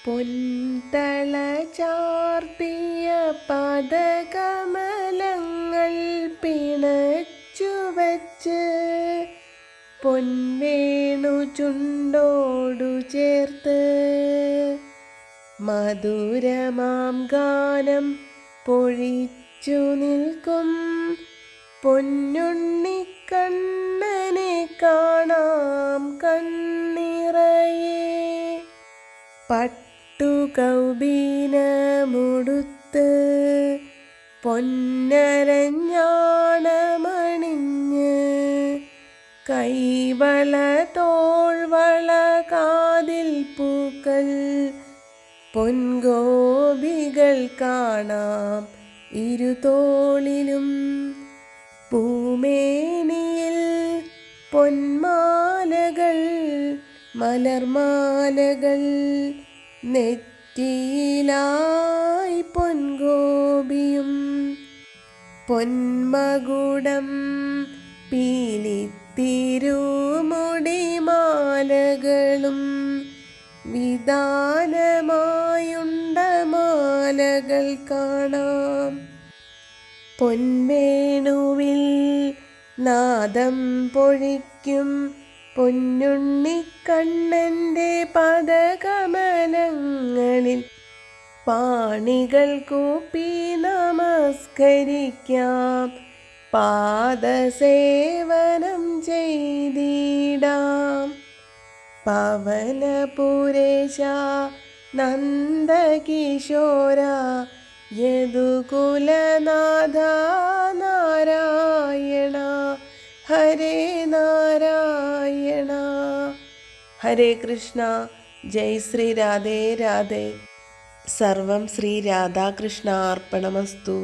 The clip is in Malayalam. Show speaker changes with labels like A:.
A: പൊൻതള ചാർത്തിയ പദകമലങ്ങൾ പിണച്ചുവച്ച് പൊൻവേണു ചുണ്ടോടു ചേർത്ത് മധുരമാം ഗാനം പൊഴിച്ചു നിൽക്കും പൊന്നുണ്ണിക്കണ്ണനെ കാണാം കണ്ണിറയെ. പട്ടുകൗബീനമുടുത്ത് പൊന്നരഞ്ഞാണമണിഞ്ഞ് കൈവള തോൾവള കാതിൽ പൂക്കൾ പൊൻഗോപികൾ കാണാം ഇരുതോളിലും. പൂമേനിയിൽ പൊന്മാലകൾ മലർമാലകൾ നെറ്റിയിലായി പൊൻഗോപിയും പൊന്മകുടം പീലിത്തിരുമുടിമാലകളും വിതാനമായുണ്ട മാലകൾ കാണാം. പൊൻവേണുവിൽ നാദം പൊഴിക്കും പൊന്നുണ്ണിക്കണ്ണൻ്റെ പദകമലങ്ങളിൽ പാണികൾ കൂപ്പി നമസ്കരിക്കാം, പാദസേവനം ചെയ്തിടാം. പവനപുരേശ നന്ദകിശോര യദുകുലനാഥ നാരായണ ഹരേ നാരായണ. ഹരേ കൃഷ്ണ. ജയ് ശ്രീ രാധേ രാധേ. സർവം ശ്രീ രാധാകൃഷ്ണ അർപ്പണമസ്തു.